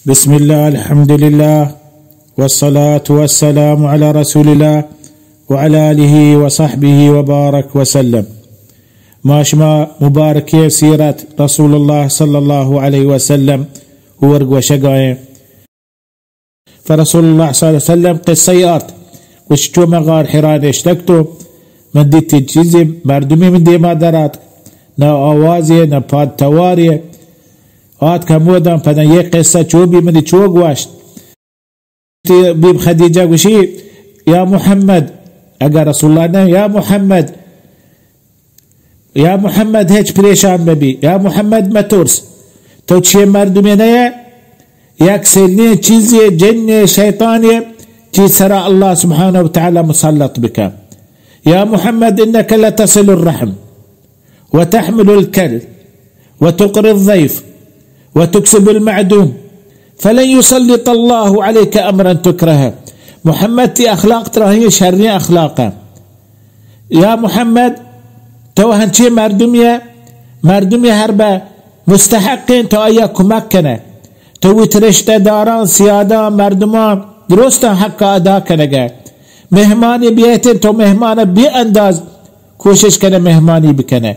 بسم الله الحمد لله والصلاة والسلام على رسول الله وعلى آله وصحبه وبارك وسلم. ماشما مباركة سيرة رسول الله صلى الله عليه وسلم ورق وشقاية. فرسول الله صلى الله عليه وسلم قصيات وشتو مغار حران اشتكتو مدت الجزم مردمي من دي مادرات نا آوازي نا پاد تواري آت كمودان پدن ये قصة چوبي من چوق واشت بيب خديجة وشي يا محمد اگر رسول الله نه يا محمد هيج پريشان مبي يا محمد ما ترس تو چه مردمي نه یک سلني چيزي جن شيطاني چي سرى الله سبحانه وتعالى مسلط بك. يا محمد إنك لتصل الرحم وتحمل الكل وتقري الضيف وتكسب المعدوم فلن يسلط الله عليك أمرا تكرهه. محمد تي أخلاق ترى شرية أخلاقه. يا محمد تو هنشي مردمية هربا مستحقين تو أياك مكنه تو ترشت داران سيادة مردمان درستا حقا ادا کنگا. مهمانی بیتن تو مهمان بی انداز کوشش کنه مهمانی بکنه.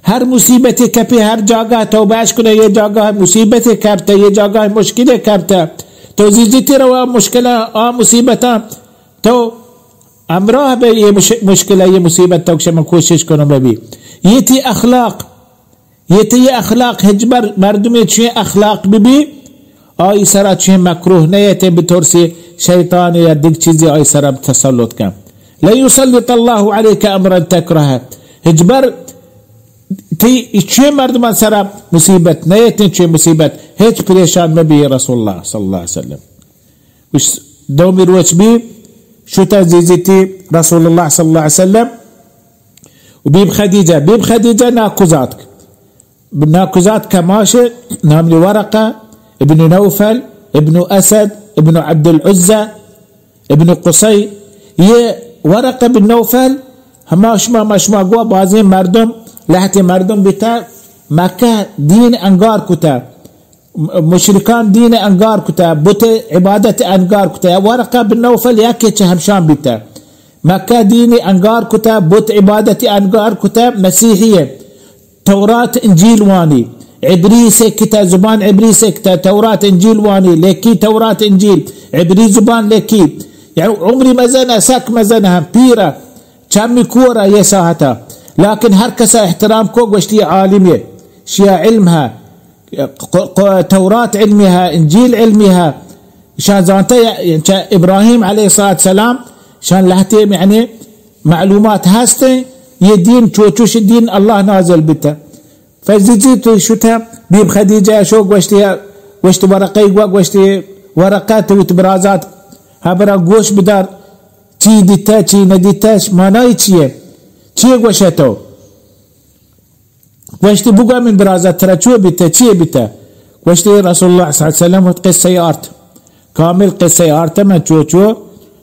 هر مصیبتی کپی هر جاگاه تو باش کنه یه جاگاه مصیبتی کرده یه جاگاه مشکلی کرده تو زیزیتی رو مشکل مصیبتا تو امراه به یه مشکل یه مصیبت تو کشم کوشش کنه ببی. یه تی اخلاق هجبر مردمی چه اخلاق ببی آئی سرا چه مکروه نیته بطورسی شیطان یا دیگ چیزی آئی سرا تسلط کن. لا يسلط الله عليك امرا تكرهه. هجبر تی چه مردمان سرا مصیبت نیته چه مصیبت هیچ پریشان مبی رسول الله صلی الله علیه وسلم. وش دومی روچ بی شتا زیزیتی رسول الله صلی الله علیه وسلم وبيب خديجة ناكوزات كماشي نامني ورقة ابن نوفل ابن أسد ابن عبد العزة ابن قصي يه ورقة بن نوفل ماشما قوة بازين مردم لحتي مردم بتا مكة دين أنقار كتا مشركان دين أنقار كتا بوت عبادة أنقار كتا. ورقة بن نوفل ياكي همشان بتا مكة دين أنقار كتا بوت عبادة أنقار كتا مسيحية توراة إنجيل واني عبري سكتا زبان عبري سكتا توراة إنجيل واني لكي توراة إنجيل عبري زبان لكي يعني عمري مزنة ساك مزنها بيرة كامي كورة يساهتا لكن هركسا احترام كوك وشتي عالمية شيا علمها توراة علمها إنجيل علمها شان زانتا يعني إبراهيم عليه الصلاة والسلام شان لهتي يعني معلومات هاستي يدين چوچوش الدين الله نازل بتا. فزيجيتو شوتا بيب خديجة شوق وشت ورقي وشت ورقات وتبرازات هبرا قوش بدار چي ديتا چي نديتاش ماناي چيه وشتو وشت بقى من برازات ترى چو بتا چيه بتا وشت رسول الله صلى الله عليه وسلم قصة آرت كامل قصة آرت من چو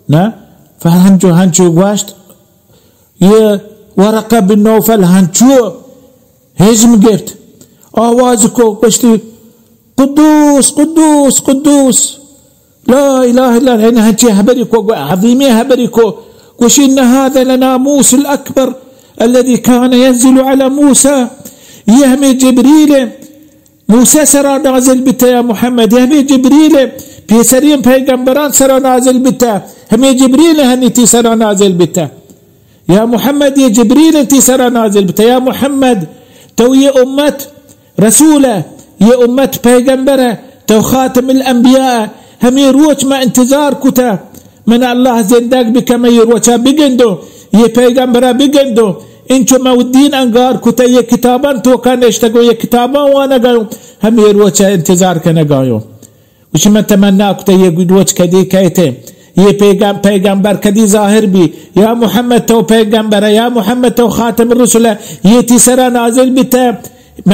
نا فهنچو وشت يه ورقة بن نوفل هنچو هجم گرت آواز کو وشتی قدوس لا اله الا الله. هنا هنچي هبريكو عظيمية هبريكو وش إن هذا لناموس الأكبر الذي كان ينزل على موسى يهمي جبريل موسى سرى نازل بتا يا محمد يهمي جبريل بيسرين پیغمبران سرى نازل بتا همي جبريل هنتي سرى نازل بتا يا محمد يا جبريل انتي سرى نازل بتا يا محمد تو يا أمة رسولة يا أمة پیغمبرة تو خاتم الأنبياء هم يروج ما انتظار كتا من الله زندق بك ما يروجا بجندو يا پیغمبرة بجندو انشو مودين انقار كتا يا كتابان تو كان اشتقوا يا كتابان وانا قايو هم يروجا انتظار كان قايو وش ما تمنى كتا يا قدوش كدي كايتين ये पैगंबर कदी जाहिर भी या मोहम्मद तो पैगंबर है या मोहम्मद तो खातम रसूल है. ये तीसरा नाजिल बिता न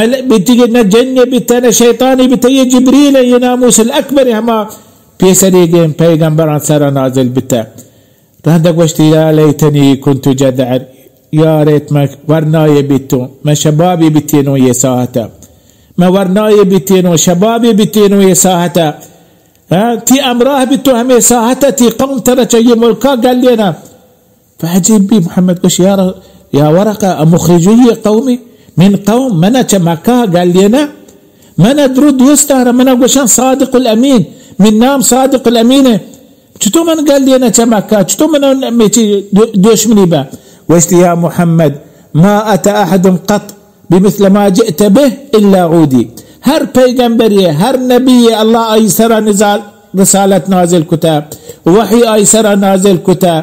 जन्न बिता न शैतानी बिता ये जिब्रील है ये नामूस अकबर है हमा पेसरी गेम पैगंबर सरा नाजिल बिता. रहदक वश्ती या लैतनी कुंतु जदअ या रैत ما ورناي بيتو ما شبابي بيتينو ये साहता ما ورناي بيتينو شبابي بيتينو ये साहता تي أمراه بتهمي ساعتها تي قوم ترى شيء ملكا قال لنا. فعجيب بي محمد قش يا ورقة مخرجي قومي من قوم منا مكة قال لنا منا درود يستهر منا قشان صادق الأمين من نام صادق الأمين شتو من قال لنا مكة شتو من ميتي دوش مني با واشت يا محمد ما أتى أحد قط بمثل ما جئت به إلا عودي. هر پیغمبری هر نبی الله ایسر نزال رسالت نازل کتا وحی ایسر نازل کتا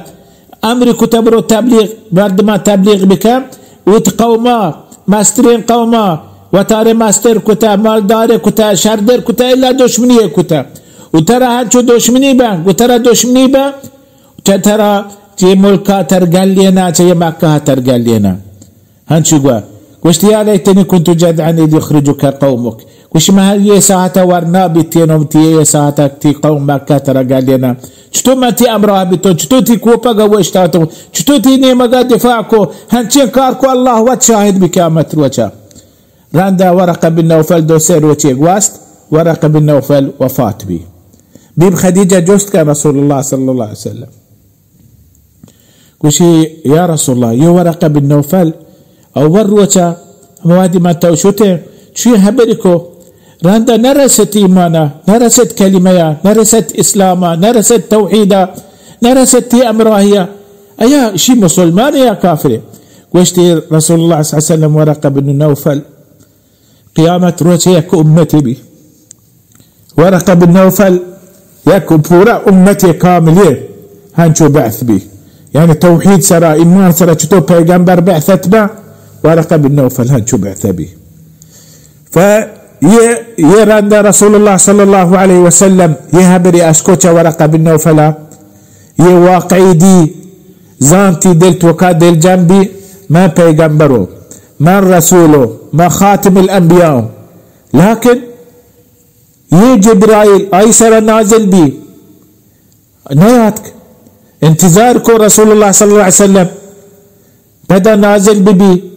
امر کتب رو تبلیغ مردما تبلیغ بکن وت قوما مسترین قوما و تار مستر کتا مالدار کتا شردر کتا الا دشمنی کتا و ترى هنچو دشمنی با و ترى دشمنی با ترى چه ملکا ترگل لینا چه مکه ترگل لینا هنچو گوا وش يا ليتني كنت جدعا إذ يخرجك قومك وش ما هي ساعة ورنا بتينهم تي ساعة تي قوم مكة ترى قال لنا شتو ما تي أمرها بتو شتو تي كوبا قوشتاتو شتو تي نيمة دفاعكو هنشين كاركو الله وتشاهد بكامة وجه راندا ورقة بن نوفل دوسير وتي قواست ورقة بن نوفل وفات بي بيب خديجة جوست كان رسول الله صلى الله عليه وسلم وشي يا رسول الله يا ورقة بن نوفل او وروچا موادي ما توشوته شي هبركو راندا نرست ايمانا نرست كلمه نرست اسلاما نرست توحيدا نرست امراهيا ايا شي مسلمان يا كافر واشتي رسول الله صلى الله عليه وسلم ورقه بن نوفل قيامه روچا يك امتي بي ورقه بن نوفل يك بورا امتي كامله هنشو بعث بي يعني توحيد سرا ايمان سرا شتو پیغمبر بعثت با ورقة بن نوفل هنشو بعث به فيرند رسول الله صلى الله عليه وسلم يهبري أسكوتش ورقة بن نوفل واقعي دي زانتي دلت وكا دل جنبي ما پیغمبرو ما رسولو ما خاتم الأنبياء لكن جبرائيل أيسر نازل بي نياتك انتظاركو رسول الله صلى الله عليه وسلم بدا نازل ببي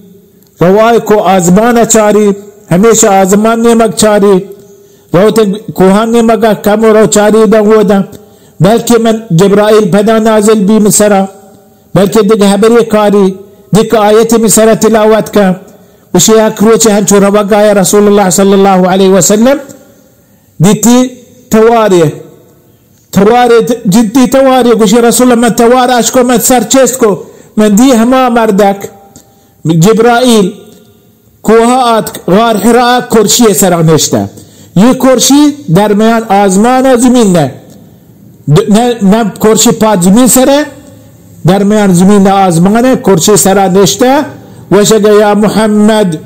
رواي کو آزمانا چاری ہمیشہ آزمان نے مگ چاری روتے کوہان نے مگا کم رو چاری دا ہوا دا بلکہ من جبرائیل پدا نازل بھی مسرا بلکہ دیکھ حبری کاری دیکھ آیت مسرا تلاوت کا اسی اکروچے ہنچو روگ آیا رسول اللہ صلی اللہ علیہ وسلم دیتی تواری جدی تواری کشی رسول اللہ من توار اشکو من سرچست کو من دی ہما مردک جبرائیل کوهات غار حراء کرشی سر نشته یہ کرشی درمیان آزمان و زمین نه کرشی پاد زمین سره درمیان زمین و آزمان کرشی سر نشته وشگ یا محمد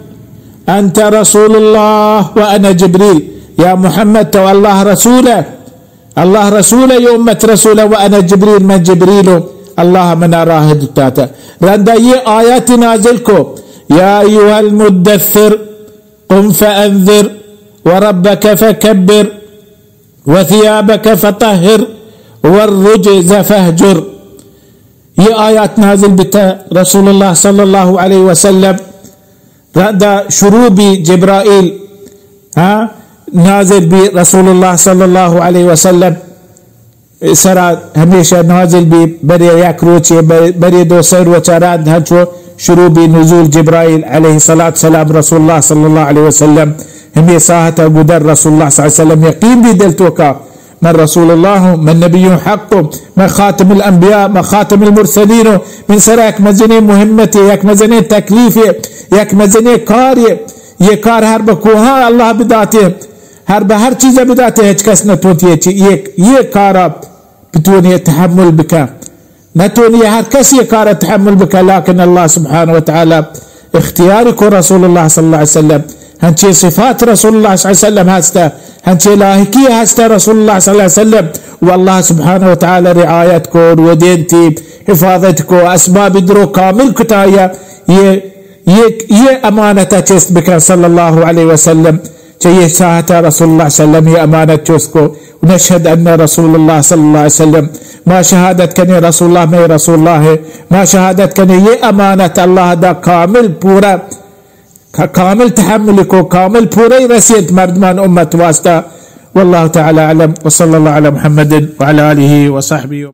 انت رسول الله و انا جبريل يا محمد تو الله رسوله الله رسوله يا امة رسوله وانا جبريل من جبريل الله من أراه دتاتا رندا يه آيات نازلكو يا أيها المدثر قم فأنذر وربك فكبر وثيابك فطهر والرجز فاهجر يه آيات نازل بتا رسول الله صلى الله عليه وسلم رندا شروبي جبرائيل نازل برسول الله صلى الله عليه وسلم سرا همیشه نازل بی بری یک روچه بری دو سر و چارد هنچو شروع بی نزول جبرائیل علیه الصلاة والسلام رسول الله صلی الله علیه وسلم همی ساعتا قدر رسول الله صلی الله علیه وسلم یقین بی دلتوکا من رسول الله من نبي حق من خاتم الأنبياء من خاتم المرسلين من سرا یک مزنی مهمتی یک مزنی تکلیفی یک مزنی کاری یہ کار ہر بکوها اللہ بداتے هر به هر چیز بداته هیچ کس نتونی یک کار بتوني تحمل بك نتوني هر كس يكار تحمل بك لكن الله سبحانه وتعالى اختيارك رسول الله صلى الله عليه وسلم هنشي صفات رسول الله صلى الله عليه وسلم هستا هنشي لاهكية هستا رسول الله صلى الله عليه وسلم والله سبحانه وتعالى رعايتك ودينتي حفاظتك أسباب درو كامل كتايا يه أمانة تشست بك صلى الله عليه وسلم شيء ساعة رسول الله صلى الله عليه وسلم هي أمانة تشسكو ونشهد أن رسول الله صلى الله عليه وسلم ما شهادت كني رسول الله ما رسول الله ما شهادت كني يه أمانة الله دا كامل پورا كامل تحملكو كامل پورا رسيت مردمان أمة واسطة والله تعالى أعلم، وصلى الله على محمد وعلى آله وصحبه.